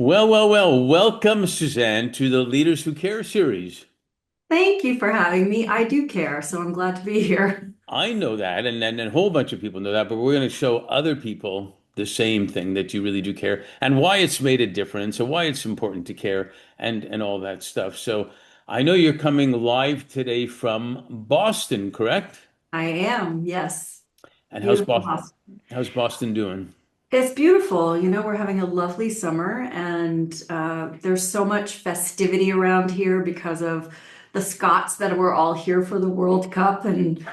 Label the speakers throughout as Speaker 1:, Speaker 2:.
Speaker 1: Well. Welcome, Suzanne, to the Leaders Who Care series.
Speaker 2: Thank you for having me. I do care, so I'm glad to be here.
Speaker 1: I know that, and a whole bunch of people know that, but we're going to show other people the same thing that you really do care and why it's made a difference and why it's important to care and all that stuff. So I know you're coming live today from Boston, correct?
Speaker 2: I am, yes.
Speaker 1: And
Speaker 2: Beautiful hospital.
Speaker 1: How's Boston doing?
Speaker 2: It's beautiful. We're having a lovely summer, and there's so much festivity around here because of the Scots that were all here for the World Cup, and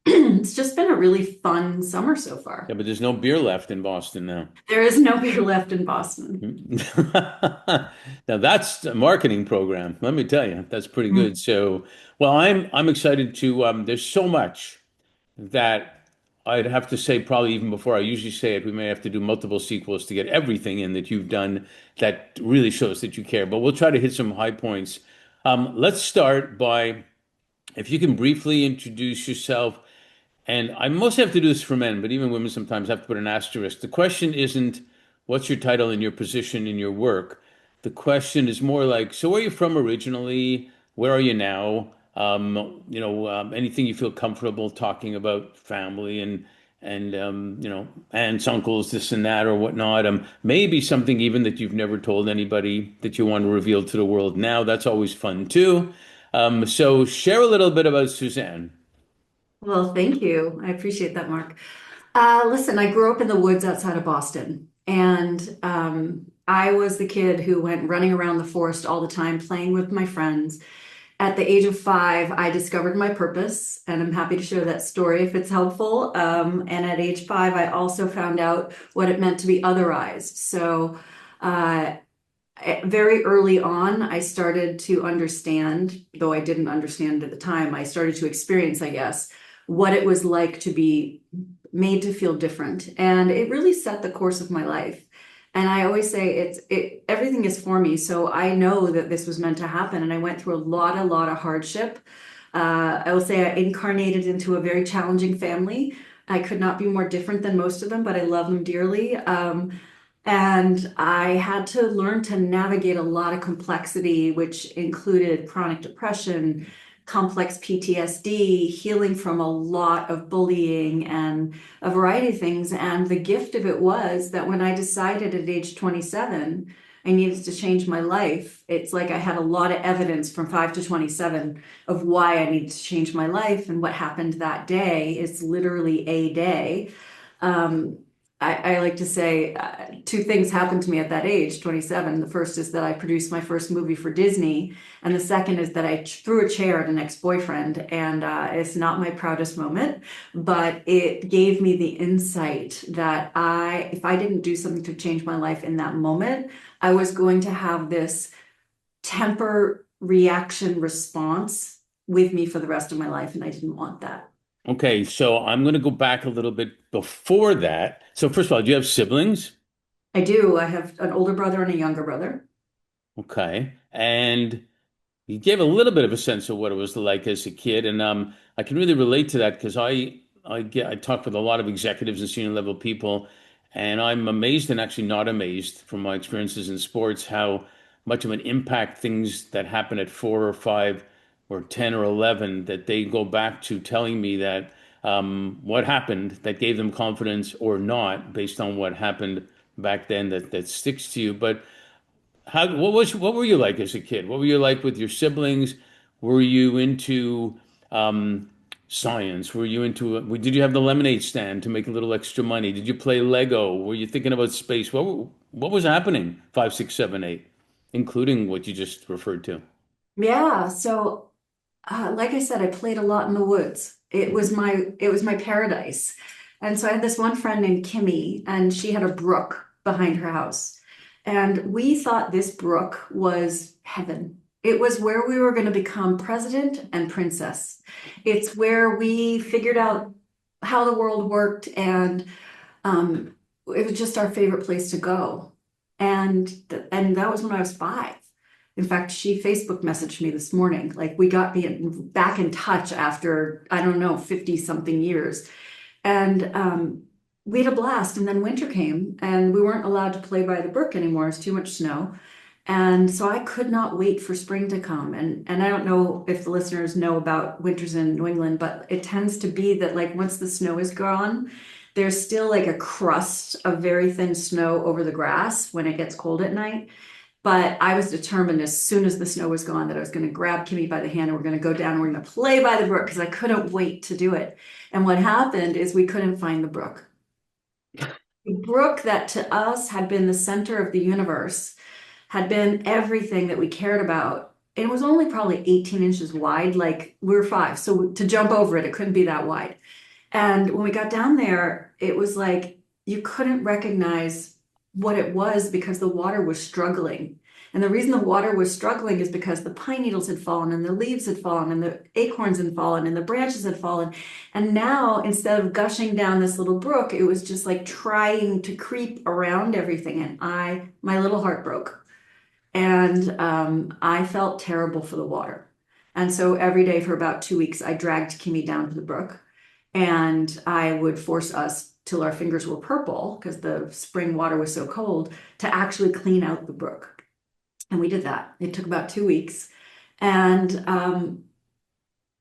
Speaker 2: it's just been a really fun summer so
Speaker 1: Yeah,
Speaker 2: far.
Speaker 1: but there's no beer left in Boston now.
Speaker 2: There is no beer left in Boston.
Speaker 1: Now that's a marketing program. Let me tell you, that's pretty
Speaker 2: Mm.
Speaker 1: good. So, well, I'm excited to. There's so much that I'd have to say probably even before I usually say it. We may have to do multiple sequels to get everything in that you've done that really shows that you care. But we'll try to hit some high points. Let's start by if you can briefly introduce yourself, and I mostly have to do this for men, but even women sometimes have to put an asterisk. The question isn't what's your title and your position in your work. The question is more like, so where are you from originally? Where are you now? Anything you feel comfortable talking about family and aunts, uncles, this and that or whatnot. Maybe something even that you've never told anybody that you want to reveal to the world now. That's always fun too. So share a little bit about Suzanne.
Speaker 2: Well, thank you. I appreciate that, Mark. Listen, I grew up in the woods outside of Boston, and I was the kid who went running around the forest all the time, playing with my friends. At the age of 5, I discovered my purpose, and I'm happy to share that story if it's helpful. And at age 5, I also found out what it meant to be otherized. So, uh, very early on, I started to understand, though I didn't understand at the time, I started to experience, I guess, what it was like to be made to feel different. And it really set the course of my life. And I always say everything is for me. So I know that this was meant to happen. And I went through a lot of hardship. I will say I incarnated into a very challenging family. I could not be more different than most of them, but I love them dearly. And I had to learn to navigate a lot of complexity, which included chronic depression, complex PTSD, healing from a lot of bullying, and a variety of things. And the gift of it was that when I decided at age 27, I needed to change my life, it's like I had a lot of evidence from 5 to 27 of why I needed to change my life. And what happened that day is literally a day. Um, I like to say two things happened to me at that age, 27. The first is that I produced my first movie for Disney, and the second is that I threw a chair at an ex-boyfriend. And it's not my proudest moment, but it gave me the insight that if I didn't do something to change my life in that moment, I was going to have this temper reaction response with me for the rest of my life, and I didn't want that.
Speaker 1: Okay, so I'm going to go back a little bit before that. So first of all, do you have siblings?
Speaker 2: I do. I have an older brother and a younger brother.
Speaker 1: Okay, and you gave a little bit of a sense of what it was like as a kid, and I can really relate to that because I talk with a lot of executives and senior level people, and I'm amazed and actually not amazed from my experiences in sports how much of an impact things that happen at 4 or 5 or 10 or 11 that they go back to telling me that what happened that gave them confidence or not based on what happened back then that sticks to you. But what were you like as a kid? What were you like with your siblings? Were you into science? Were you into did you have the lemonade stand to make a little extra money? Did you play Lego? Were you thinking about space? What was happening 5, 6, 7, 8, including what you just referred to?
Speaker 2: Yeah, so like I said, I played a lot in the woods. It was my paradise. And so I had this one friend named Kimmy, and she had a brook behind her house. And we thought this brook was heaven. It was where we were going to become president and princess. It's where we figured out how the world worked, and um, it was just our favorite place to go. And that was when I was 5. In fact, she Facebook messaged me this morning. Like we got back in touch after, I don't know, 50 something years. And we had a blast. And then winter came and we weren't allowed to play by the brook anymore. It's too much snow. And so I could not wait for spring to come. And I don't know if the listeners know about winters in New England, but it tends to be that like once the snow is gone, there's still like a crust of very thin snow over the grass when it gets cold at night. But I was determined as soon as the snow was gone that I was going to grab Kimmy by the hand and we're going to go down and we're going to play by the brook because I couldn't wait to do it. And what happened is we couldn't find the brook. The brook that to us had been the center of the universe, had been everything that we cared about. And it was only probably 18 inches wide, like we were five. So to jump over it, it couldn't be that wide. And when we got down there, it was like you couldn't recognize what it was because the water was struggling. And the reason the water was struggling is because the pine needles had fallen and the leaves had fallen and the acorns had fallen and the branches had fallen. And now instead of gushing down this little brook, it was just like trying to creep around everything. And my little heart broke. And I felt terrible for the water. And so every day for about 2 weeks, I dragged Kimmy down to the brook and I would force us till our fingers were purple because the spring water was so cold to actually clean out the brook. And we did that. It took about 2 weeks. And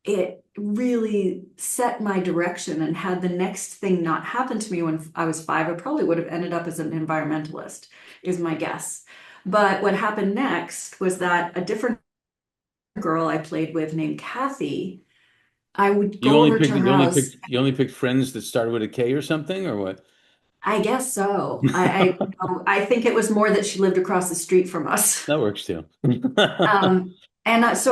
Speaker 2: it really set my direction. And had the next thing not happened to me when I was five, I probably would have ended up as an environmentalist, is my guess. But what happened next was that a different girl I played with named Kathy, I would
Speaker 1: You
Speaker 2: go
Speaker 1: only
Speaker 2: over to
Speaker 1: picked
Speaker 2: her
Speaker 1: you only
Speaker 2: house.
Speaker 1: picked you only picked friends that started with a K or something, or what?
Speaker 2: I guess so. I think it was more that she lived across the street from us.
Speaker 1: That works too.
Speaker 2: So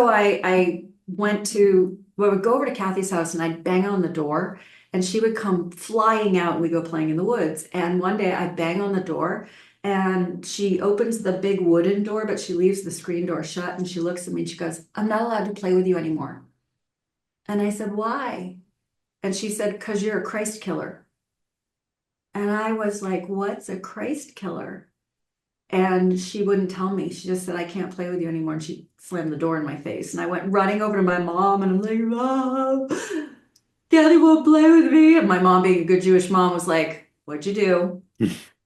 Speaker 2: I well, I would go over to Kathy's house and I'd bang on the door and she would come flying out and we go playing in the woods. And one day I bang on the door and she opens the big wooden door, but she leaves the screen door shut and she looks at me and she goes, "I'm not allowed to play with you anymore." And I said, "Why?" And she said, "Because you're a Christ killer." And I was like, "What's a Christ killer?" And she wouldn't tell me. She just said, "I can't play with you anymore." And she slammed the door in my face. And I went running over to my mom and I'm like, "Mom, Daddy won't play with me." And my mom, being a good Jewish mom, was like, "What'd you do?"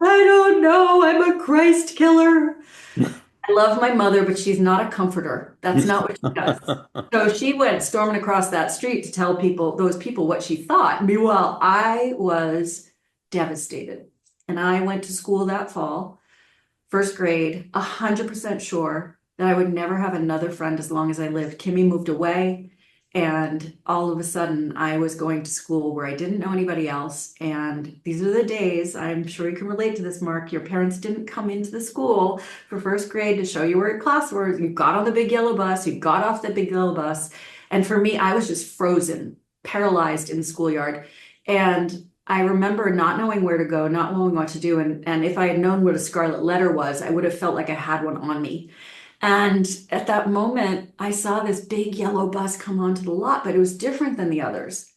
Speaker 2: "I don't know. I'm a Christ killer." I love my mother, but she's not a comforter. That's not what she does. So she went storming across that street to tell those people what she thought. Meanwhile, I was devastated. And I went to school that fall, first grade, 100% sure that I would never have another friend as long as I lived. Kimmy moved away, and all of a sudden I was going to school where I didn't know anybody else. And these are the days, I'm sure you can relate to this, Mark. Your parents didn't come into the school for first grade to show you where your class was. You got on the big yellow bus, you got off the big yellow bus. And for me, I was just frozen, paralyzed in the schoolyard. And I remember not knowing where to go, not knowing what to do. And if I had known what a scarlet letter was, I would have felt like I had one on me. And at that moment, I saw this big yellow bus come onto the lot, but it was different than the others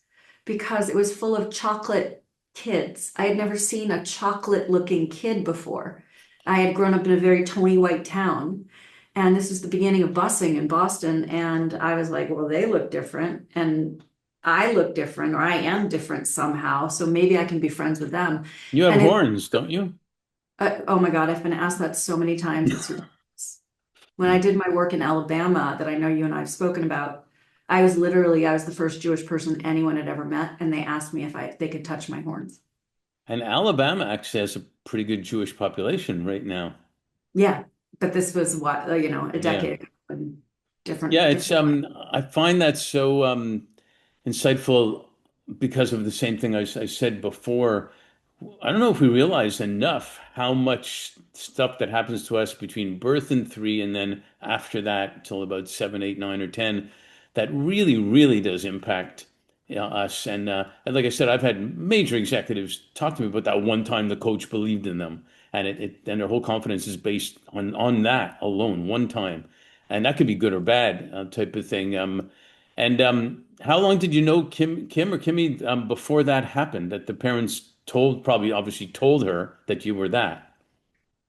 Speaker 2: because it was full of chocolate kids. I had never seen a chocolate looking kid before. I had grown up in a very Tony White town. And this was the beginning of busing in Boston. And I was like, well, they look different. And I look different, or I am different somehow. So maybe I can be friends with them.
Speaker 1: You have
Speaker 2: And
Speaker 1: horns, don't you?
Speaker 2: oh my God, I've been asked that so many times. It's ridiculous. When I did my work in Alabama that I know you and I have spoken about, I was the first Jewish person anyone had ever met, and they asked me if they could touch my horns.
Speaker 1: And Alabama actually has a pretty good Jewish population right now.
Speaker 2: Yeah, but this was what, a
Speaker 1: Yeah.
Speaker 2: decade ago and
Speaker 1: Yeah, it's
Speaker 2: different.
Speaker 1: I find that so insightful because of the same thing I said before. I don't know if we realize enough how much stuff that happens to us between birth and three, and then after that till about seven, eight, nine, or 10, that really, really does impact us. And like I said, I've had major executives talk to me about that one time the coach believed in them, and and their whole confidence is based on that alone, one time, and that could be good or bad type of thing. How long did you know Kim or Kimmy before that happened? That the parents probably obviously told her that you were that.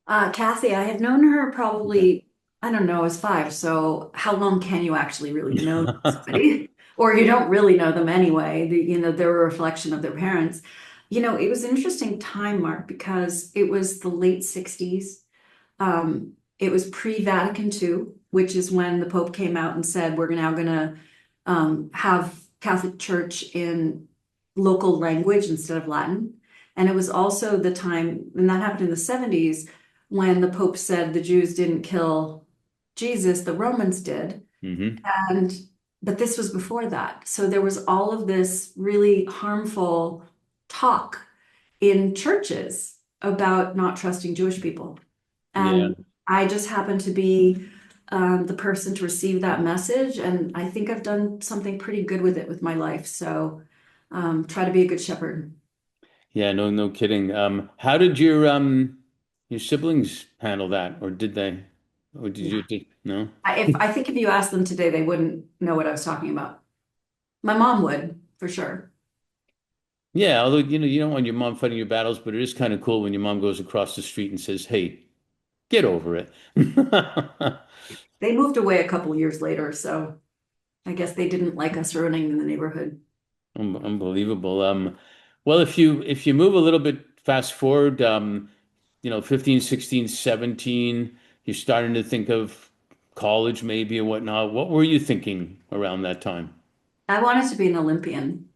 Speaker 2: Kathy, I had known her
Speaker 1: Okay.
Speaker 2: probably, I don't know, as five. So how long can you actually really know somebody? Or you don't really know them anyway. They're a reflection of their parents. It was an interesting time, Mark, because it was the late 60s. It was pre-Vatican II, which is when the Pope came out and said, we're now going to have Catholic Church in local language instead of Latin. And it was also the time, and that happened in the 70s, when the Pope said the Jews didn't kill Jesus, the Romans did.
Speaker 1: Hmm.
Speaker 2: And but this was before that. So there was all of this really harmful talk in churches about not trusting Jewish people.
Speaker 1: Yeah.
Speaker 2: And I just happened to be the person to receive that message. And I think I've done something pretty good with it with my life. So try to be a good shepherd.
Speaker 1: Yeah, no, no kidding. How did your siblings handle that, or did they, or did
Speaker 2: Yeah.
Speaker 1: you no?
Speaker 2: I think if you asked them today, they wouldn't know what I was talking about. My mom would, for sure.
Speaker 1: Yeah, although you don't want your mom fighting your battles, but it is kind of cool when your mom goes across the street and says, "Hey, get over it."
Speaker 2: They moved away a couple years later, so I guess they didn't like us running the neighborhood.
Speaker 1: Unbelievable. Well, if you move a little bit fast forward, 15, 16, 17, you're starting to think of college maybe or whatnot. What were you thinking around that time?
Speaker 2: I wanted to be an Olympian.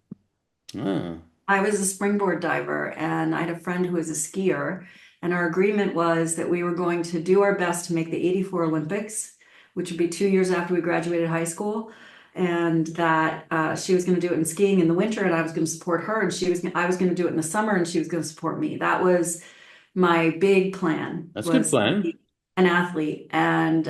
Speaker 1: Ah,
Speaker 2: I was a springboard diver, and I had a friend who was a skier. And our agreement was that we were going to do our best to make the '84 Olympics, which would be 2 years after we graduated high school. And that she was going to do it in skiing in the winter, and I was going to support her. And I was going to do it in the summer, and she was going to support me. That was my big plan,
Speaker 1: that's a good
Speaker 2: was to
Speaker 1: plan.
Speaker 2: be an athlete. And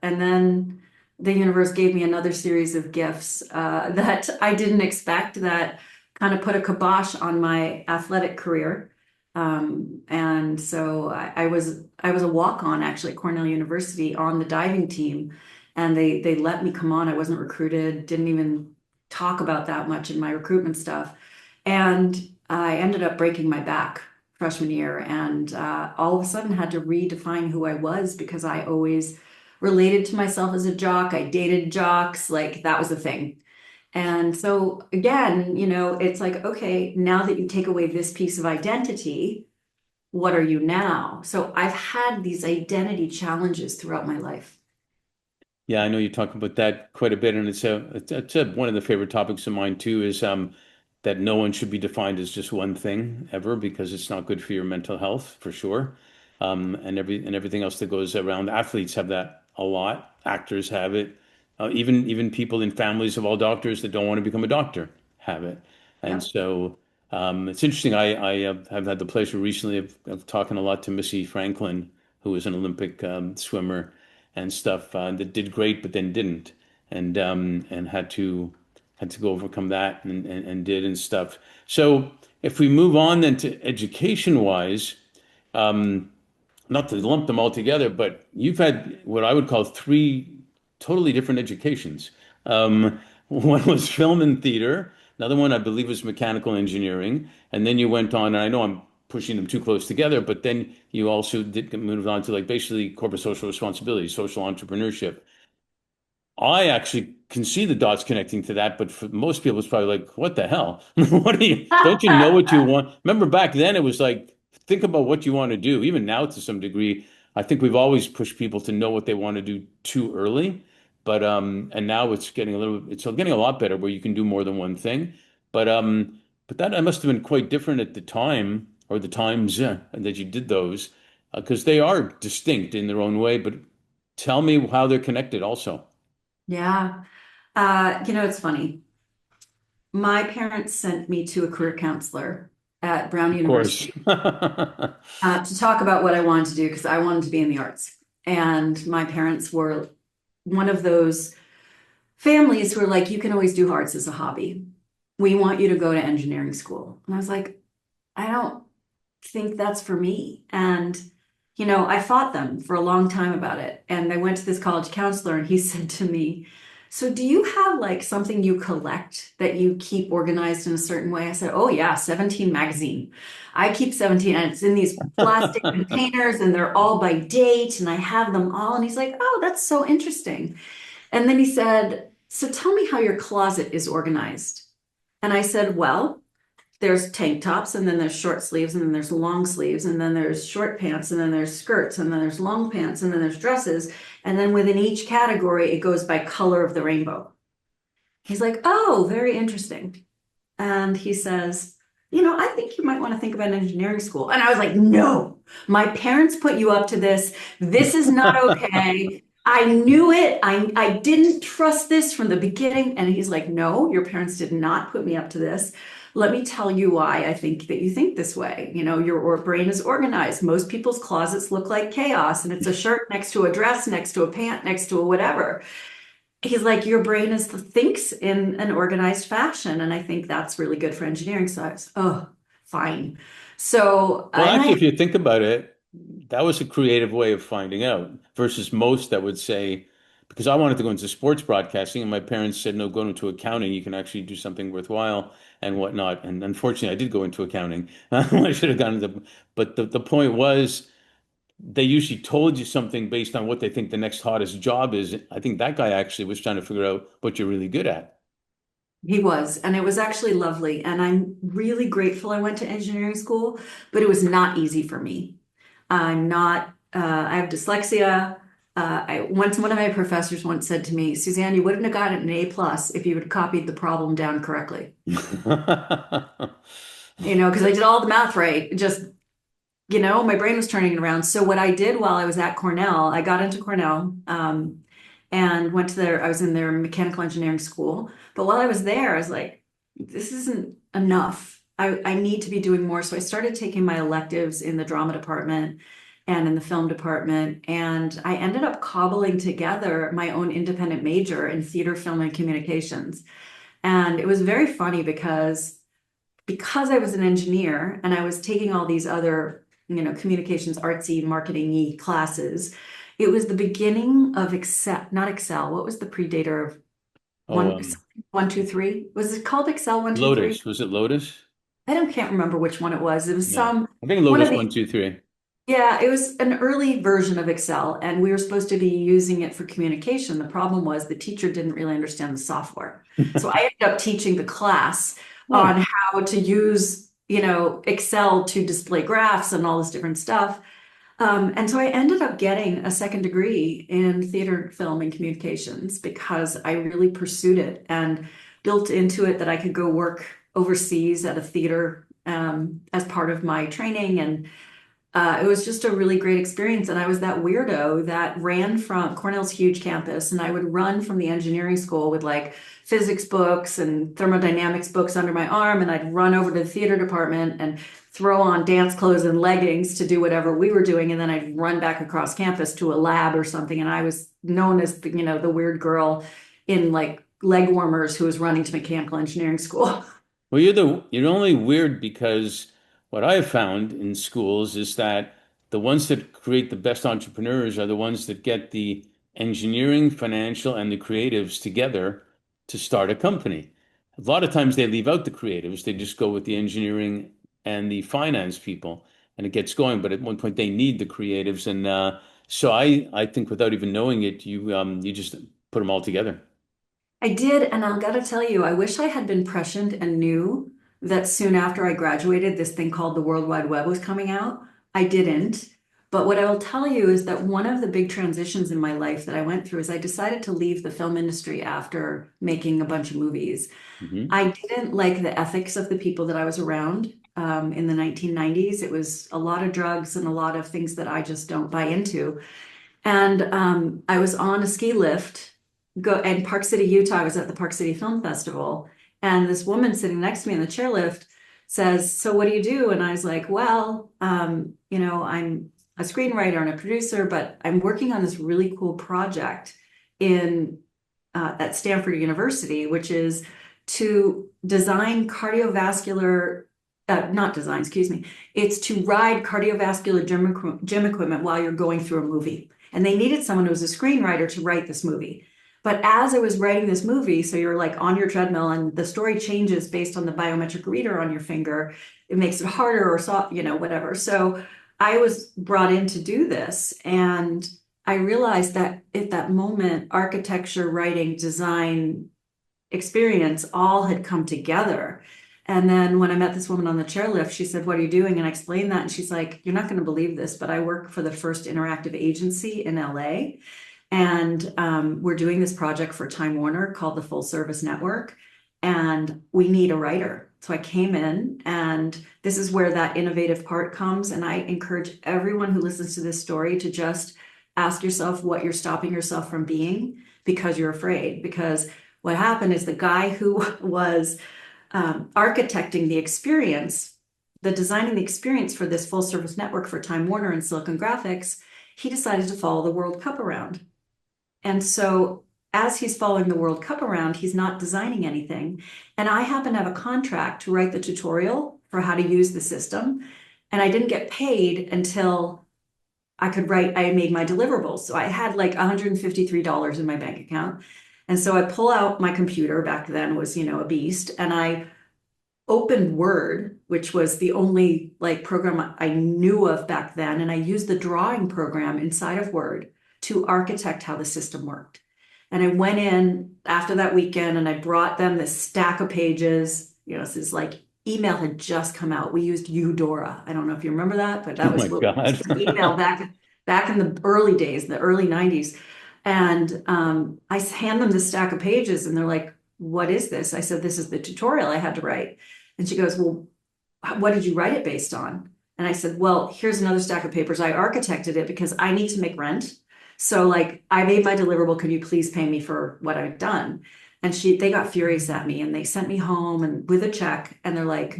Speaker 2: then the universe gave me another series of gifts that I didn't expect, that kind of put a kibosh on my athletic career. And so I was a walk-on actually at Cornell University on the diving team, and they let me come on. I wasn't recruited, didn't even talk about that much in my recruitment stuff, and I ended up breaking my back freshman year, and all of a sudden had to redefine who I was, because I always related to myself as a jock. I dated jocks, like that was the thing. And so again, it's like, okay, now that you take away this piece of identity, what are you now? So I've had these identity challenges throughout my life.
Speaker 1: Yeah, I know you talk about that quite a bit, and it's one of the favorite topics of mine too, is that no one should be defined as just one thing ever, because it's not good for your mental health for sure. And everything else that goes around. Athletes have that a lot. Actors have it. Even people in families of all doctors that don't want to become a doctor have it. And
Speaker 2: Yep.
Speaker 1: so it's interesting. I have had the pleasure recently of talking a lot to Missy Franklin, who was an Olympic swimmer and stuff, that did great, but then didn't, and had to go overcome that, and did and stuff. So if we move on then to education wise, not to lump them all together, but you've had what I would call three totally different educations. One was film and theater. Another one, I believe, was mechanical engineering. And then you went on, and I know I'm pushing them too close together, but then you also did move on to like basically corporate social responsibility, social entrepreneurship. I actually can see the dots connecting to that, but for most people, it's probably like, what the hell? Don't you know what you want? Remember back then, it was like, think about what you want to do. Even now, to some degree, I think we've always pushed people to know what they want to do too early. And now it's getting a lot better where you can do more than one thing. But that must have been quite different at the time, or the times that you did those, because they are distinct in their own way. But tell me how they're connected also.
Speaker 2: Yeah. It's funny. My parents sent me to a career counselor at Brown
Speaker 1: Of course.
Speaker 2: University to talk about what I wanted to do, because I wanted to be in the arts. And my parents were one of those families who are like, you can always do arts as a hobby. We want you to go to engineering school. And I was like, I don't think that's for me. And, I fought them for a long time about it. And I went to this college counselor, and he said to me, so do you have like something you collect that you keep organized in a certain way? I said, oh yeah, 17 magazine. I keep 17, and it's in these plastic containers, and they're all by date, and I have them all. And he's like, oh, that's so interesting. And then he said, so tell me how your closet is organized. And I said, well, there's tank tops, and then there's short sleeves, and then there's long sleeves, and then there's short pants, and then there's skirts, and then there's long pants, and then there's dresses. And then within each category, it goes by color of the rainbow. He's like, oh, very interesting. And he says, I think you might want to think about engineering school. And I was like, no, my parents put you up to this. This is not okay. I knew it. I didn't trust this from the beginning. And he's like, no, your parents did not put me up to this. Let me tell you why I think that you think this way. Your brain is organized. Most people's closets look like chaos, and it's a shirt next to a dress, next to a pant, next to a whatever. He's like, your brain thinks in an organized fashion. And I think that's really good for engineering. So I was, oh, fine. So,
Speaker 1: Well,
Speaker 2: and
Speaker 1: actually,
Speaker 2: I,
Speaker 1: if you think about it, that was a creative way of finding out versus most that would say, because I wanted to go into sports broadcasting, and my parents said, no, go into accounting. You can actually do something worthwhile and whatnot. And unfortunately, I did go into accounting. I should have gone into, but the point was, they usually told you something based on what they think the next hottest job is. I think that guy actually was trying to figure out what you're really good at.
Speaker 2: he was, and it was actually lovely. And I'm really grateful I went to engineering school, but it was not easy for me. I'm not, I have dyslexia. One of my professors once said to me, Suzanne, you wouldn't have gotten an A plus if you had copied the problem down correctly. Because I did all the math right. Just my brain was turning around. So what I did while I was at Cornell, I got into Cornell, and went to I was in their mechanical engineering school. But while I was there, I was like, this isn't enough. I need to be doing more. So I started taking my electives in the drama department and in the film department. And I ended up cobbling together my own independent major in theater, film, and communications. And it was very funny because I was an engineer and I was taking all these other, communications, artsy, marketing-y classes. It was the beginning of Excel, not Excel. What was the predator of
Speaker 1: Oh,
Speaker 2: 1, 2, 3? Was it called Excel 1, 2, 3?
Speaker 1: Lotus. Was it Lotus?
Speaker 2: Can't remember which one it was. It was
Speaker 1: Yeah. I think
Speaker 2: one of
Speaker 1: Lotus
Speaker 2: the,
Speaker 1: 1, 2, 3.
Speaker 2: yeah, it was an early version of Excel, and we were supposed to be using it for communication. The problem was the teacher didn't really understand the software. So I ended up teaching the class
Speaker 1: Oh,
Speaker 2: on how to use, Excel to display graphs and all this different stuff. And so I ended up getting a second degree in theater, film, and communications because I really pursued it and built into it that I could go work overseas at a theater, as part of my training. And it was just a really great experience. And I was that weirdo that ran from Cornell's huge campus, and I would run from the engineering school with like physics books and thermodynamics books under my arm. And I'd run over to the theater department and throw on dance clothes and leggings to do whatever we were doing. And then I'd run back across campus to a lab or something. And I was known as the weird girl in like leg warmers who was running to mechanical engineering school.
Speaker 1: well, you're only weird because what I have found in schools is that the ones that create the best entrepreneurs are the ones that get the engineering, financial, and the creatives together to start a company. A lot of times they leave out the creatives. They just go with the engineering and the finance people, and it gets going. But at one point they need the creatives, and so I think without even knowing it, you just put them all together.
Speaker 2: I did, and I gotta tell you, I wish I had been prescient and knew that soon after I graduated, this thing called the World Wide Web was coming out. I didn't. But what I will tell you is that one of the big transitions in my life that I went through is I decided to leave the film industry after making a bunch of movies.
Speaker 1: Hmm.
Speaker 2: I didn't like the ethics of the people that I was around, in the 1990s. It was a lot of drugs and a lot of things that I just don't buy into. And I was on a ski lift in Park City, Utah. I was at the Park City Film Festival, and this woman sitting next to me in the chairlift says, "So what do you do?" And I was like, "Well, I'm a screenwriter and a producer, but I'm working on this really cool project in at Stanford University, which is to design cardiovascular." Not design, excuse me. It's to ride cardiovascular gym equipment while you're going through a movie. And they needed someone who was a screenwriter to write this movie. But as I was writing this movie, so you're like on your treadmill and the story changes based on the biometric reader on your finger, it makes it harder or soft, whatever. So I was brought in to do this. And I realized that at that moment, architecture, writing, design, experience all had come together. And then when I met this woman on the chairlift, she said, "What are you doing?" And I explained that. And she's like, "You're not going to believe this, but I work for the first interactive agency in LA. And we're doing this project for Time Warner called the Full Service Network. And we need a writer." So I came in, and this is where that innovative part comes. And I encourage everyone who listens to this story to just ask yourself what you're stopping yourself from being because you're afraid. Because what happened is the guy who was architecting the experience, the designing the experience for this full service network for Time Warner and Silicon Graphics, he decided to follow the World Cup around. And so as he's following the World Cup around, he's not designing anything. And I happen to have a contract to write the tutorial for how to use the system. And I didn't get paid until I made my deliverables. So I had like $153 in my bank account. And so I pull out my computer, back then was, a beast, and I opened Word, which was the only like program I knew of back then. And I used the drawing program inside of Word to architect how the system worked. And I went in after that weekend and I brought them this stack of pages. This is like email had just come out. We used Eudora. I don't know if you remember that, but
Speaker 1: Oh
Speaker 2: that was
Speaker 1: my
Speaker 2: what we used
Speaker 1: God.
Speaker 2: for email back in the early days, the early 90s. And I hand them this stack of pages and they're like, "What is this?" I said, "This is the tutorial I had to write." And she goes, "Well, what did you write it based on?" And I said, "Well, here's another stack of papers. I architected it because I need to make rent. So like I made my deliverable. Could you please pay me for what I've done?" And they got furious at me and they sent me home and with a check and they're like,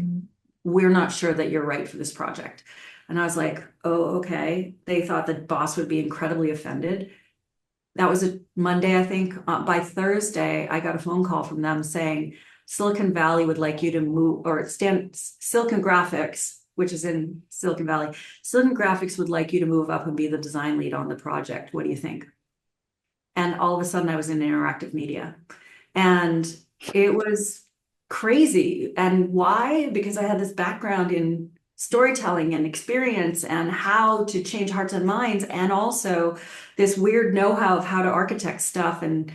Speaker 2: "We're not sure that you're right for this project." And I was like, "Oh, okay." They thought the boss would be incredibly offended. That was a Monday, I think. By Thursday, I got a phone call from them saying Silicon Valley would like you to move, or Silicon Graphics, which is in Silicon Valley. Silicon Graphics would like you to move up and be the design lead on the project. What do you think? And all of a sudden, I was in interactive media. And it was crazy. And why? Because I had this background in storytelling and experience and how to change hearts and minds, and also this weird know-how of how to architect stuff and,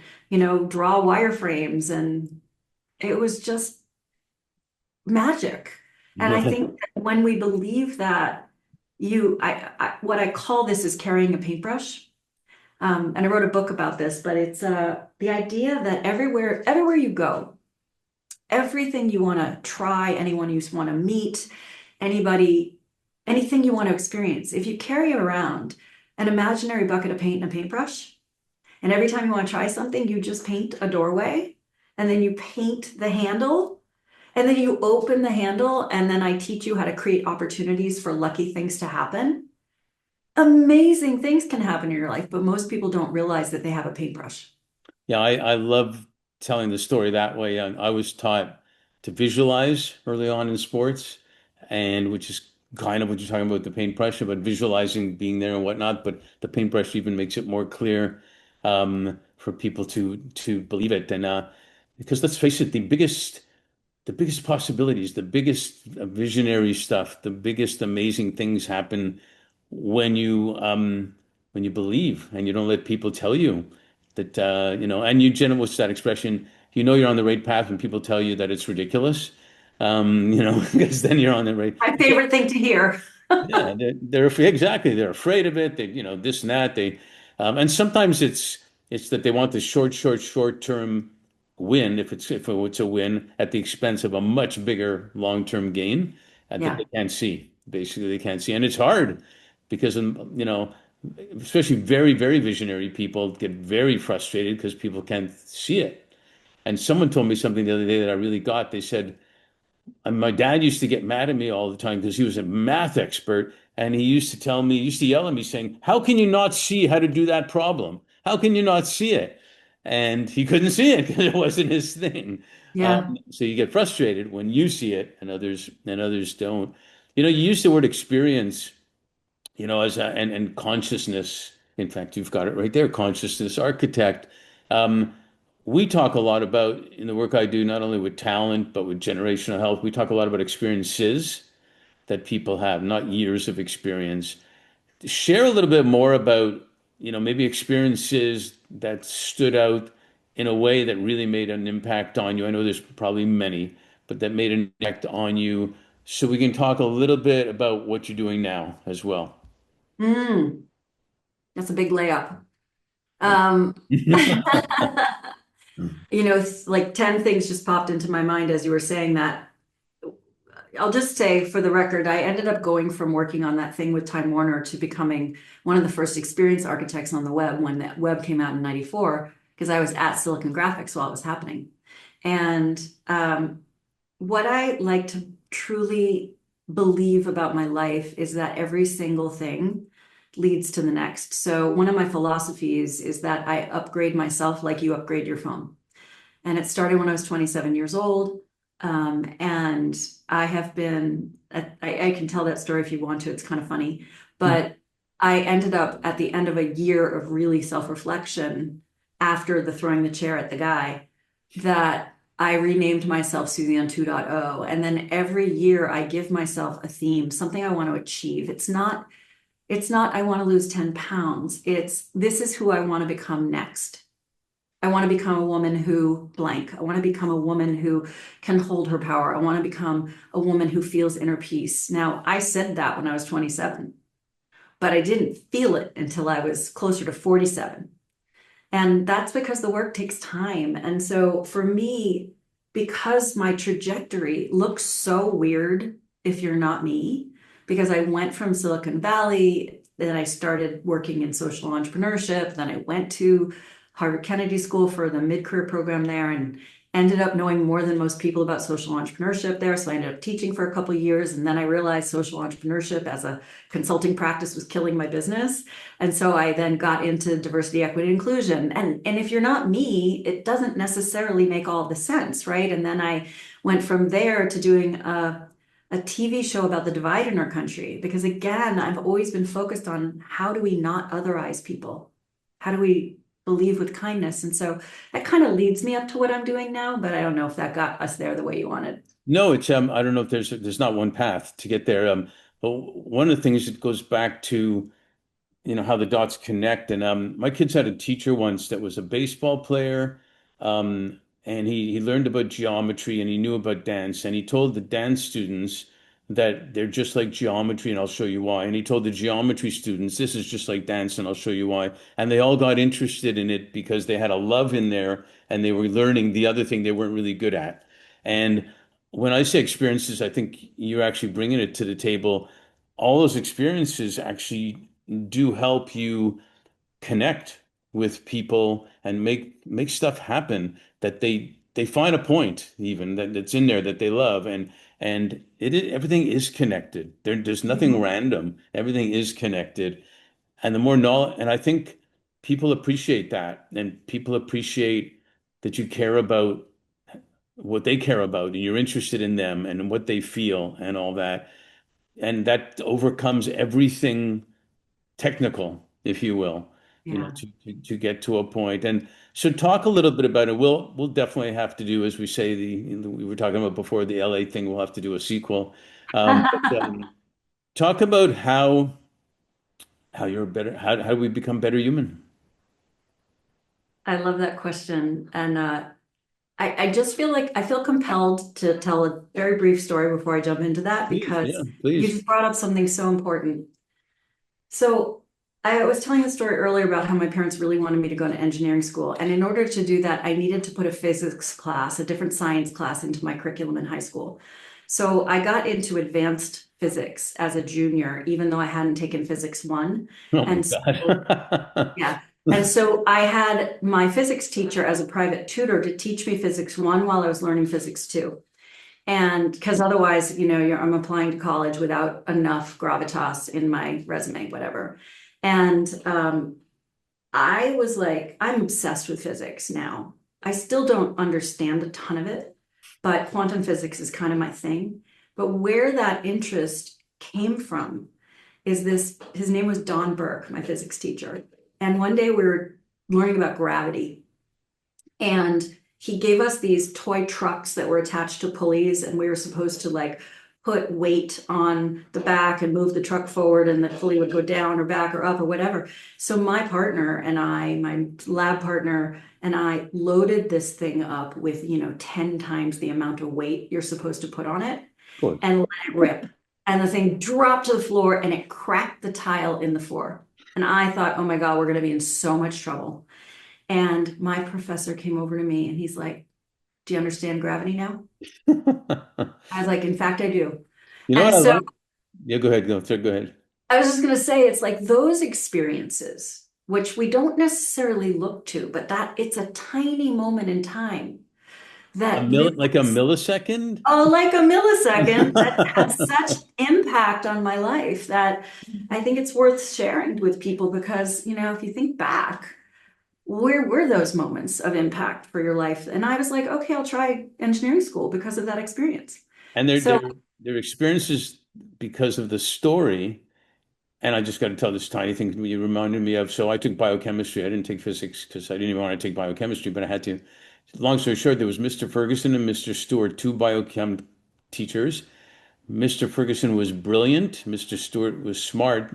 Speaker 2: draw wireframes. And it was just magic. And I
Speaker 1: Well,
Speaker 2: think that when we believe that what I call this is carrying a paintbrush. And I wrote a book about this, but it's the idea that everywhere you go, everything you want to try, anyone you want to meet, anybody, anything you want to experience, if you carry around an imaginary bucket of paint and a paintbrush, and every time you want to try something, you just paint a doorway, and then you paint the handle, and then you open the handle, and then I teach you how to create opportunities for lucky things to happen. Amazing things can happen in your life, but most people don't realize that they have a paintbrush.
Speaker 1: yeah, I love telling the story that way. I was taught to visualize early on in sports, and which is kind of what you're talking about, the paintbrush, about visualizing being there and whatnot. But the paintbrush even makes it more clear for people to believe it. And because let's face it, the biggest possibilities, the biggest visionary stuff, the biggest amazing things happen when you believe and you don't let people tell you that and you generally, what's that expression? You're on the right path when people tell you that it's ridiculous. Because then you're on the right.
Speaker 2: My favorite thing to hear.
Speaker 1: Yeah, they're exactly. They're afraid of it. They, this and that. And sometimes it's that they want the short term win. If it's a win at the expense of a much bigger long term gain that
Speaker 2: Yeah.
Speaker 1: they can't see. Basically, they can't see, and it's hard because especially very very visionary people get very frustrated because people can't see it. And someone told me something the other day that I really got. They said, and my dad used to get mad at me all the time because he was a math expert. And he used to yell at me saying, "How can you not see how to do that problem? How can you not see it?" And he couldn't see it because it wasn't his thing.
Speaker 2: Yeah.
Speaker 1: So you get frustrated when you see it and others don't. You use the word experience, and consciousness. In fact, you've got it right there, consciousness architect. Um, we talk a lot about in the work I do, not only with talent, but with generational health. We talk a lot about experiences that people have, not years of experience. Share a little bit more about, maybe experiences that stood out in a way that really made an impact on you. I know there's probably many, but that made an impact on you. So we can talk a little bit about what you're doing now as well.
Speaker 2: Mm, that's a big layup.
Speaker 1: Yeah.
Speaker 2: Um, like 10 things just popped into my mind as you were saying that. I'll just say for the record, I ended up going from working on that thing with Time Warner to becoming one of the first experience architects on the web when that web came out in 94, because I was at Silicon Graphics while it was happening. And what I like to truly believe about my life is that every single thing leads to the next. So one of my philosophies is that I upgrade myself like you upgrade your phone. And it started when I was 27 years old. And I have been, I can tell that story if you want to, it's kind of funny. But I ended up at the end of a year of really self-reflection after the throwing the chair at the guy that I renamed myself Suzanne 2.0. And then every year I give myself a theme, something I want to achieve. It's not I want to lose 10 pounds. It's this is who I want to become next. I want to become a woman who blank. I want to become a woman who can hold her power. I want to become a woman who feels inner peace. Now, I said that when I was 27, but I didn't feel it until I was closer to 47. And that's because the work takes time. And so for me, because my trajectory looks so weird if you're not me, because I went from Silicon Valley, then I started working in social entrepreneurship, then I went to Harvard Kennedy School for the mid-career program there and ended up knowing more than most people about social entrepreneurship there. So I ended up teaching for a couple of years. And then I realized social entrepreneurship as a consulting practice was killing my business. And so I then got into diversity, equity, inclusion. And if you're not me, it doesn't necessarily make all the sense, right? And then I went from there to doing a TV show about the divide in our country. Because again, I've always been focused on how do we not otherize people? How do we believe with kindness? And so that kind of leads me up to what I'm doing now, but I don't know if that got us there the way you wanted.
Speaker 1: No, it's I don't know if there's not one path to get there. But one of the things that goes back to how the dots connect. And my kids had a teacher once that was a baseball player, and he learned about geometry and he knew about dance. And he told the dance students that they're just like geometry, and I'll show you why. And he told the geometry students, this is just like dance, and I'll show you why. And they all got interested in it because they had a love in there and they were learning the other thing they weren't really good at. And when I say experiences, I think you're actually bringing it to the table. All those experiences actually do help you connect with people and make stuff happen that they find a point even that's in there that they love and everything is connected. There's nothing
Speaker 2: Mhm.
Speaker 1: random. Everything is connected. And the more knowledge, and I think people appreciate that, and people appreciate that you care about what they care about and you're interested in them and what they feel and all that. And that overcomes everything technical, if you will,
Speaker 2: Yeah.
Speaker 1: to get to a point. And so talk a little bit about it. We'll definitely have to do, as we say, we were talking about before the LA thing, we'll have to do a sequel. But talk about how you're better, how do we become better human?
Speaker 2: I love that question. And I just feel like I feel compelled to tell a very brief story before I jump into that
Speaker 1: Please, yeah,
Speaker 2: because you
Speaker 1: please.
Speaker 2: just brought up something so important. So I was telling a story earlier about how my parents really wanted me to go to engineering school. And in order to do that, I needed to put a physics class, a different science class into my curriculum in high school. So I got into advanced physics as a junior, even though I hadn't taken physics one.
Speaker 1: Oh my
Speaker 2: And so,
Speaker 1: God.
Speaker 2: yeah. And so I had my physics teacher as a private tutor to teach me physics one while I was learning physics two. And because otherwise, I'm applying to college without enough gravitas in my resume, whatever. And I was like, I'm obsessed with physics now. I still don't understand a ton of it, but quantum physics is kind of my thing. But where that interest came from is his name was Don Burke, my physics teacher. And one day we were learning about gravity. And he gave us these toy trucks that were attached to pulleys, and we were supposed to like put weight on the back and move the truck forward and the pulley would go down or back or up or whatever. So my partner and I, my lab partner and I loaded this thing up with, 10 times the amount of weight you're supposed to put on it
Speaker 1: Of course.
Speaker 2: and let it rip. And the thing dropped to the floor and it cracked the tile in the floor. And I thought, oh my God, we're going to be in so much trouble. And my professor came over to me and he's like, do you understand gravity now? I was like, in fact, I do.
Speaker 1: You know what
Speaker 2: And
Speaker 1: I
Speaker 2: so
Speaker 1: love? Yeah, go ahead. Go, go ahead.
Speaker 2: I was just going to say, it's like those experiences, which we don't necessarily look to, but that it's a tiny moment in time that
Speaker 1: Like a millisecond?
Speaker 2: like a millisecond that had such impact on my life that I think it's worth sharing with people because, if you think back, where were those moments of impact for your life? And I was like, okay, I'll try engineering school because of that experience.
Speaker 1: And
Speaker 2: So
Speaker 1: their experiences because of the story. And I just got to tell this tiny thing you reminded me of. So I took biochemistry. I didn't take physics because I didn't even want to take biochemistry, but I had to. Long story short, there was Mr. Ferguson and Mr. Stewart, two biochem teachers. Mr. Ferguson was brilliant. Mr. Stewart was smart.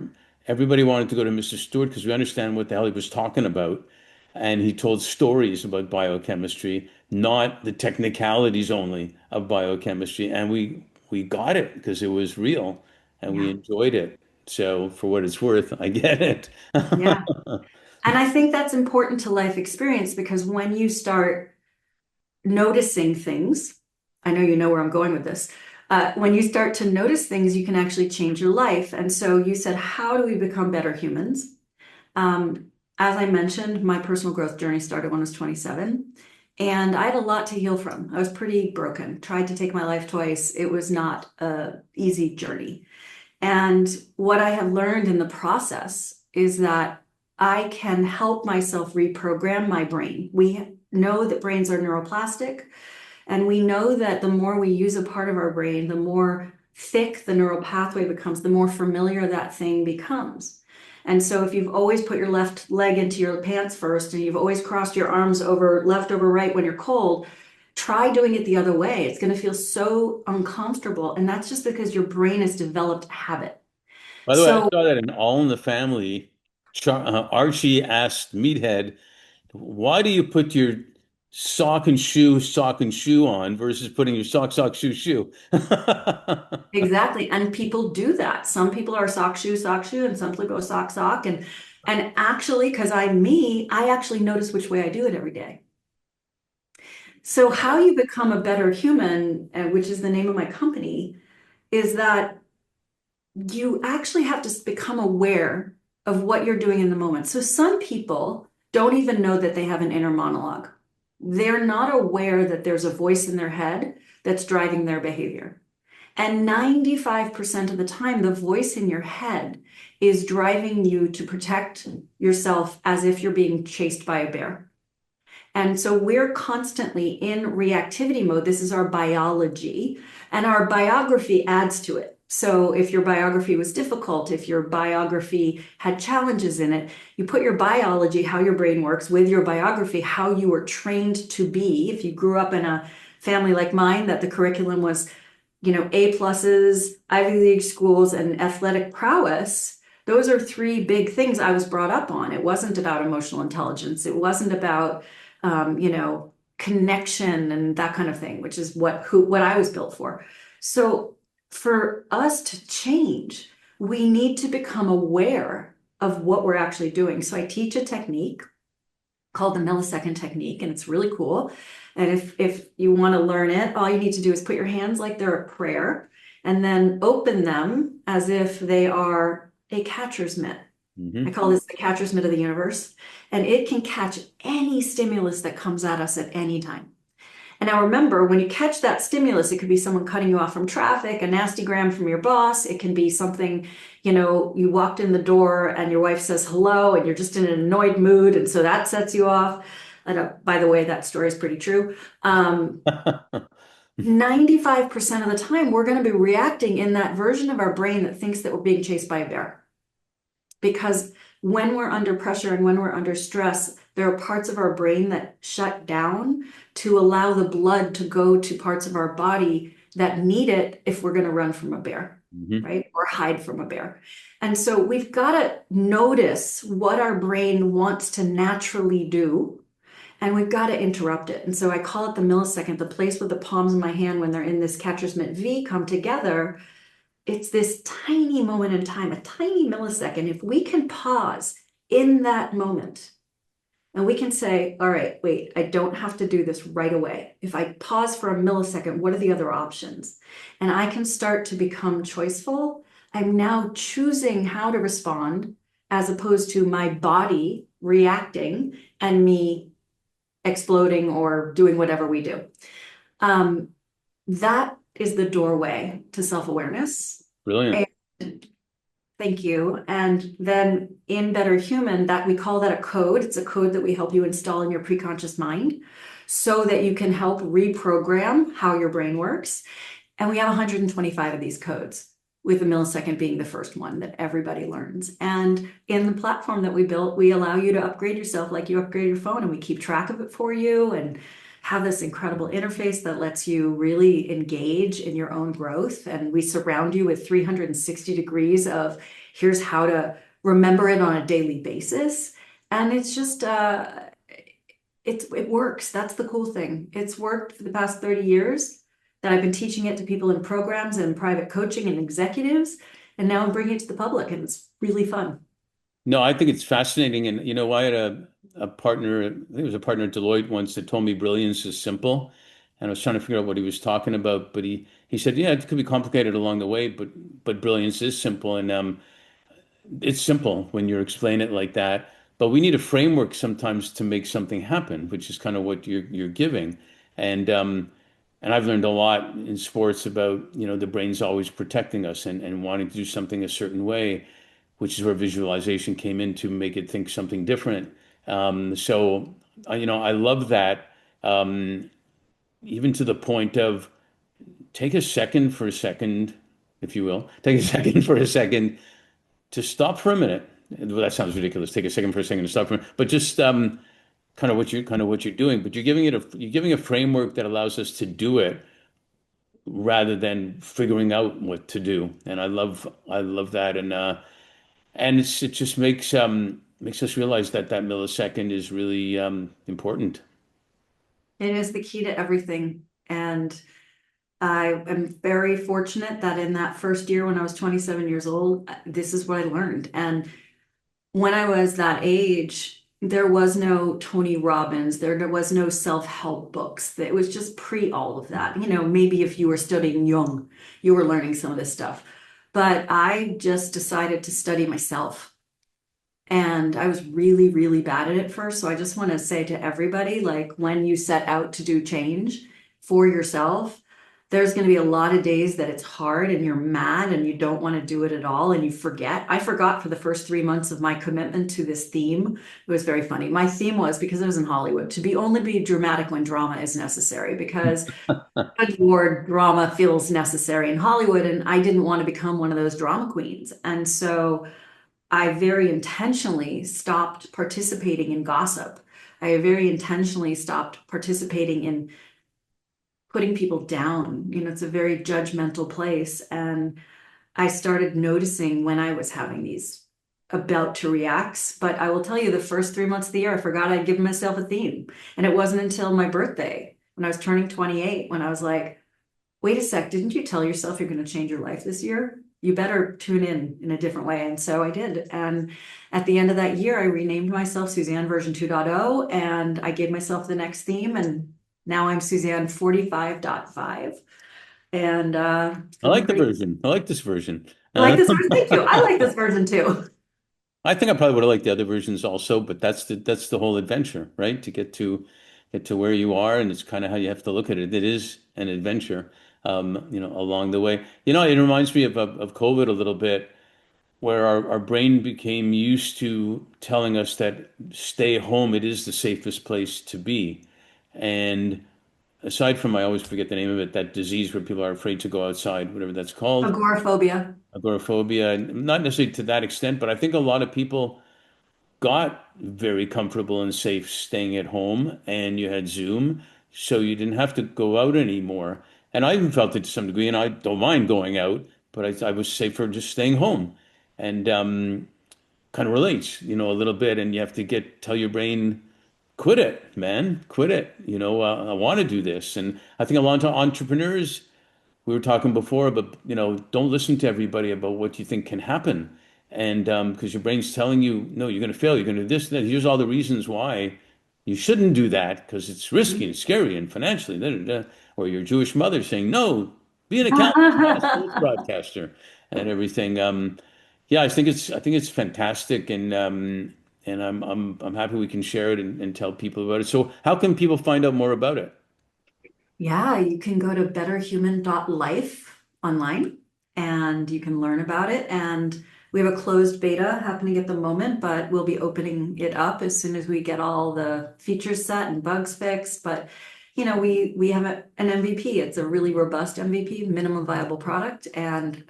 Speaker 1: Everybody wanted to go to Mr. Stewart because we understand what the hell he was talking about. And he told stories about biochemistry, not the technicalities only of biochemistry. And we got it because it was real and we
Speaker 2: yeah,
Speaker 1: enjoyed it. So for what it's worth, I get it.
Speaker 2: yeah. And I think that's important to life experience because when you start noticing things, I know you know where I'm going with this. When you start to notice things, you can actually change your life. And so you said, how do we become better humans? As I mentioned, my personal growth journey started when I was 27, and I had a lot to heal from. I was pretty broken, tried to take my life twice. It was not an easy journey. And what I have learned in the process is that I can help myself reprogram my brain. We know that brains are neuroplastic, and we know that the more we use a part of our brain, the more thick the neural pathway becomes, the more familiar that thing becomes. And so if you've always put your left leg into your pants first and you've always crossed your arms over left over right when you're cold, try doing it the other way. It's going to feel so uncomfortable. And that's just because your brain has developed a habit.
Speaker 1: By the way, I
Speaker 2: So
Speaker 1: saw that in All in the Family. Archie asked Meathead, why do you put your sock and shoe on versus putting your sock, shoe, shoe?
Speaker 2: exactly. And people do that. Some people are sock, shoe, and some people go sock, sock. And actually, because I'm me, I actually notice which way I do it every day. So how you become a better human, which is the name of my company, is that you actually have to become aware of what you're doing in the moment. So some people don't even know that they have an inner monologue. They're not aware that there's a voice in their head that's driving their behavior. And 95% of the time, the voice in your head is driving you to protect yourself as if you're being chased by a bear. And so we're constantly in reactivity mode. This is our biology, and our biography adds to it. So if your biography was difficult, if your biography had challenges in it, you put your biology, how your brain works, with your biography, how you were trained to be. If you grew up in a family like mine, that the curriculum was, A pluses, Ivy League schools, and athletic prowess, those are three big things I was brought up on. It wasn't about emotional intelligence. It wasn't about connection and that kind of thing, which is what I was built for. So for us to change, we need to become aware of what we're actually doing. So I teach a technique called the millisecond technique, and it's really cool. And if you want to learn it, all you need to do is put your hands like they're a prayer and then open them as if they are a catcher's mitt. I
Speaker 1: Mhm.
Speaker 2: call this the catcher's mitt of the universe, and it can catch any stimulus that comes at us at any time. And now remember, when you catch that stimulus, it could be someone cutting you off from traffic, a nasty gram from your boss. It can be something, you walked in the door and your wife says hello and you're just in an annoyed mood. And so that sets you off. And by the way, that story is pretty true. 95% of the time, we're going to be reacting in that version of our brain that thinks that we're being chased by a bear. Because when we're under pressure and when we're under stress, there are parts of our brain that shut down to allow the blood to go to parts of our body that need it if we're going to run from a bear,
Speaker 1: Hmm.
Speaker 2: right? Or hide from a bear. And so we've got to notice what our brain wants to naturally do, and we've got to interrupt it. And so I call it the millisecond, the place where the palms of my hand, when they're in this catcher's mitt V, come together. It's this tiny moment in time, a tiny millisecond. If we can pause in that moment and we can say, all right, wait, I don't have to do this right away. If I pause for a millisecond, what are the other options? And I can start to become choiceful. I'm now choosing how to respond as opposed to my body reacting and me exploding or doing whatever we do. Um, that is the doorway to self-awareness.
Speaker 1: Brilliant.
Speaker 2: And thank you. And then in Better Human, that we call that a code. It's a code that we help you install in your preconscious mind so that you can help reprogram how your brain works. And we have 125 of these codes, with the millisecond being the first one that everybody learns. And in the platform that we built, we allow you to upgrade yourself like you upgrade your phone, and we keep track of it for you and have this incredible interface that lets you really engage in your own growth. And we surround you with 360 degrees of here's how to remember it on a daily basis. And it's just, it works. That's the cool thing. It's worked for the past 30 years that I've been teaching it to people in programs and private coaching and executives. And now I'm bringing it to the public, and it's really fun.
Speaker 1: No, I think it's fascinating. And, I had a partner, I think it was a partner at Deloitte once that told me brilliance is simple. And I was trying to figure out what he was talking about. But he said, yeah, it could be complicated along the way, but brilliance is simple. And it's simple when you explain it like that. But we need a framework sometimes to make something happen, which is kind of what you're giving. And I've learned a lot in sports about, the brain's always protecting us and wanting to do something a certain way, which is where visualization came in to make it think something different. So I love that, even to the point of take a second for a second, if you will, take a second for a second to stop for a minute. Well, that sounds ridiculous. Take a second for a second to stop for a minute, but just kind of what you're doing. But you're giving a framework that allows us to do it rather than figuring out what to do. And I love that. And it just makes us realize that that millisecond is really important.
Speaker 2: It is the key to everything. And I am very fortunate that in that first year when I was 27 years old, this is what I learned. And when I was that age, there was no Tony Robbins, there was no self-help books. It was just pre all of that. Maybe if you were studying Jung, you were learning some of this stuff. But I just decided to study myself. And I was really, really bad at it first. So I just want to say to everybody, like when you set out to do change for yourself, there's going to be a lot of days that it's hard and you're mad and you don't want to do it at all and you forget. I forgot for the first 3 months of my commitment to this theme. It was very funny. My theme was, because I was in Hollywood, to be only be dramatic when drama is necessary, because good Lord, drama feels necessary in Hollywood. And I didn't want to become one of those drama queens. And so I very intentionally stopped participating in gossip. I very intentionally stopped participating in putting people down. It's a very judgmental place. And I started noticing when I was having these about to reacts. But I will tell you, the first 3 months of the year, I forgot I'd given myself a theme. And it wasn't until my birthday, when I was turning 28, when I was like, wait a sec, didn't you tell yourself you're going to change your life this year? You better tune in a different way. And so I did. And at the end of that year, I renamed myself Susanne version 2.0, and I gave myself the next theme. And now I'm Susanne 45.5. And it's
Speaker 1: I
Speaker 2: going
Speaker 1: like the
Speaker 2: great.
Speaker 1: version. I like this version.
Speaker 2: I like this version. Thank you. I like this version too.
Speaker 1: I think I probably would have liked the other versions also, but that's the whole adventure, right? To get to where you are, and it's kind of how you have to look at it. It is an adventure, along the way. It reminds me of COVID a little bit, where our brain became used to telling us that stay home, it is the safest place to be. And aside from, I always forget the name of it, that disease where people are afraid to go outside, whatever that's called,
Speaker 2: Agoraphobia.
Speaker 1: agoraphobia, not necessarily to that extent, but I think a lot of people got very comfortable and safe staying at home, and you had Zoom, so you didn't have to go out anymore. And I even felt it to some degree, and I don't mind going out, but I was safer just staying home. And kind of relates, a little bit. And you have to tell your brain, quit it, man, quit it. I want to do this. And I think a lot of entrepreneurs, we were talking before, but don't listen to everybody about what you think can happen. And because your brain's telling you, no, you're going to fail, you're going to do this, that. Here's all the reasons why you shouldn't do that because it's risky and scary and financially. Da, da, da. Or your Jewish mother saying, no, be an accountant, not a sports broadcaster, and everything. Yeah, I think it's fantastic, and I'm happy we can share it and tell people about it. So, how can people find out more about it?
Speaker 2: Yeah, you can go to betterhuman.life online and you can learn about it. And we have a closed beta happening at the moment, but we'll be opening it up as soon as we get all the features set and bugs fixed. But we have an MVP. It's a really robust MVP, minimum viable product, and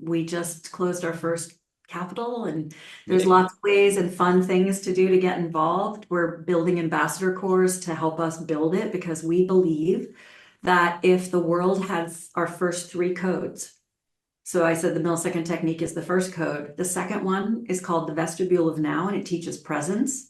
Speaker 2: we just closed our first capital. And there's
Speaker 1: Yay.
Speaker 2: lots of ways and fun things to do to get involved. We're building ambassador corps to help us build it because we believe that if the world had our first three codes, so I said the millisecond technique is the first code. The second one is called the vestibule of now, and it teaches presence.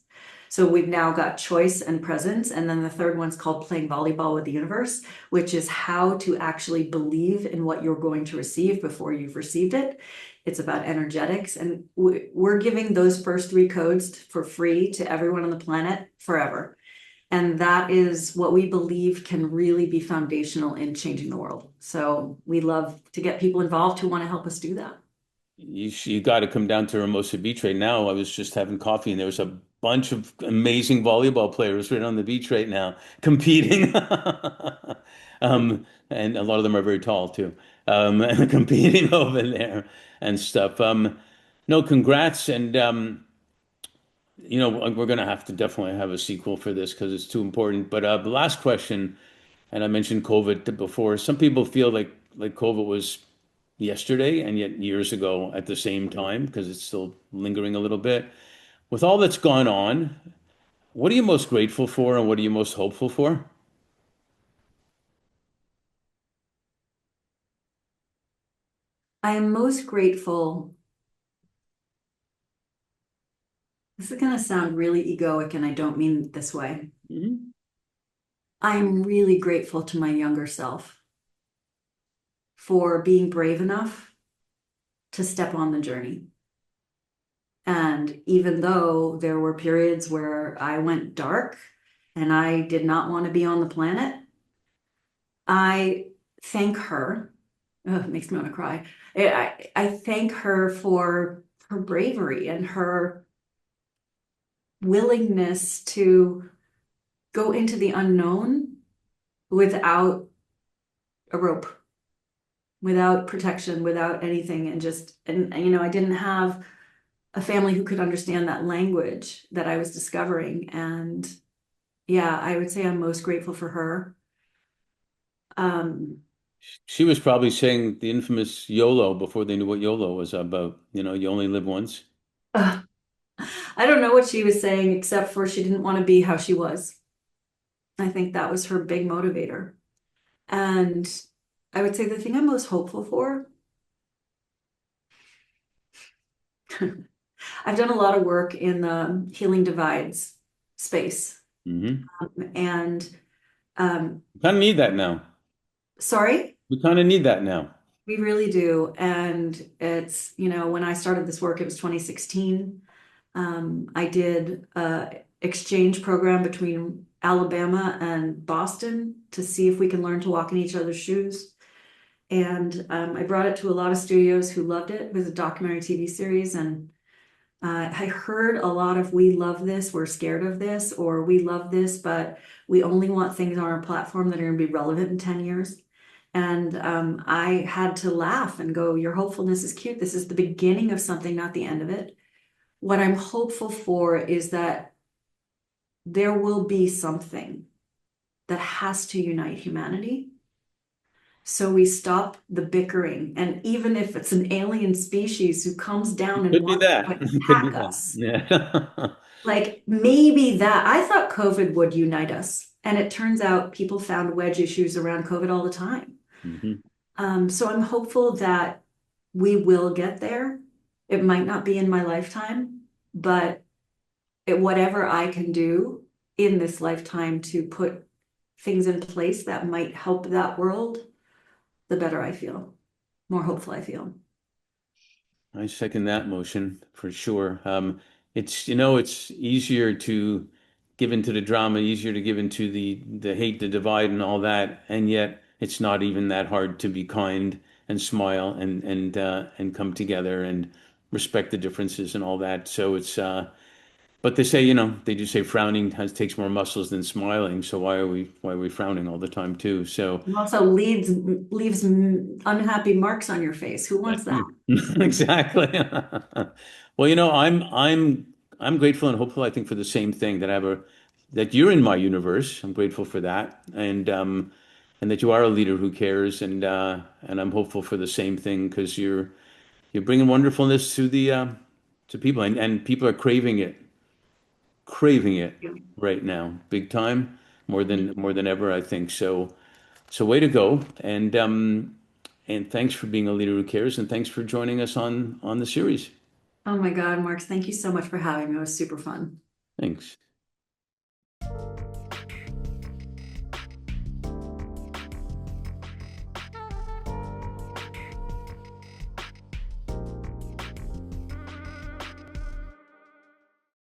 Speaker 2: So we've now got choice and presence. And then the third one's called playing volleyball with the universe, which is how to actually believe in what you're going to receive before you've received it. It's about energetics. And we're giving those first three codes for free to everyone on the planet forever. And that is what we believe can really be foundational in changing the world. So we love to get people involved who want to help us do that.
Speaker 1: You got to come down to Hermosa Beach right now. I was just having coffee, and there was a bunch of amazing volleyball players right on the beach right now competing. And a lot of them are very tall too. Competing over there and stuff. No, congrats. And we're gonna have to definitely have a sequel for this because it's too important. But the last question, and I mentioned COVID before. Some people feel like COVID was yesterday and yet years ago at the same time because it's still lingering a little bit. With all that's gone on, what are you most grateful for and what are you most hopeful for?
Speaker 2: I am most grateful. This is going to sound really egoic, and I don't mean it this way.
Speaker 1: Mhm.
Speaker 2: I am really grateful to my younger self for being brave enough to step on the journey. And even though there were periods where I went dark and I did not want to be on the planet, I thank her. It makes me want to cry. I thank her for her bravery and her willingness to go into the unknown without a rope, without protection, without anything, and I didn't have a family who could understand that language that I was discovering. And yeah, I would say I'm most grateful for her. Um,
Speaker 1: She was probably saying the infamous YOLO before they knew what YOLO was about. You only live once.
Speaker 2: I don't know what she was saying, except for she didn't want to be how she was. I think that was her big motivator. And I would say the thing I'm most hopeful for, I've done a lot of work in the healing divides space.
Speaker 1: Hmm.
Speaker 2: And
Speaker 1: We kind of need that now.
Speaker 2: sorry,
Speaker 1: We kind of need that now.
Speaker 2: we really do. And it's, when I started this work, it was 2016. I did a exchange program between Alabama and Boston to see if we can learn to walk in each other's shoes. And I brought it to a lot of studios who loved it. It was a documentary TV series, and I heard a lot of "we love this, we're scared of this," or "we love this, but we only want things on our platform that are going to be relevant in 10 years." And I had to laugh and go, "Your hopefulness is cute. This is the beginning of something, not the end of it." What I'm hopeful for is that there will be something that has to unite humanity. So we stop the bickering. And even if it's an alien species who comes down and
Speaker 1: Could be
Speaker 2: wants
Speaker 1: that.
Speaker 2: to
Speaker 1: Could be
Speaker 2: attack
Speaker 1: that.
Speaker 2: us,
Speaker 1: Yeah.
Speaker 2: like maybe that, I thought COVID would unite us. And it turns out people found wedge issues around COVID all the time.
Speaker 1: Hmm.
Speaker 2: So I'm hopeful that we will get there. It might not be in my lifetime, but whatever I can do in this lifetime to put things in place that might help that world, the better I feel, more hopeful I feel.
Speaker 1: I second that motion for sure. It's easier to give into the drama, easier to give into the hate, the divide, and all that, and yet it's not even that hard to be kind and smile and come together and respect the differences and all that. So but they say, they do say frowning takes more muscles than smiling. So why are we frowning all the time too? So.
Speaker 2: It also leaves unhappy marks on your face. Who wants
Speaker 1: That
Speaker 2: that?
Speaker 1: too. Exactly. Well, I'm grateful and hopeful, I think, for the same thing that you're in my universe. I'm grateful for that. And that you are a leader who cares and I'm hopeful for the same thing because you're bringing wonderfulness to people and people are craving it right now, big time, more than ever, I think. So way to go. And thanks for being a leader who cares, and thanks for joining us on the series.
Speaker 2: Oh my God, Marks, thank you so much for having me. It was super fun.
Speaker 1: Thanks.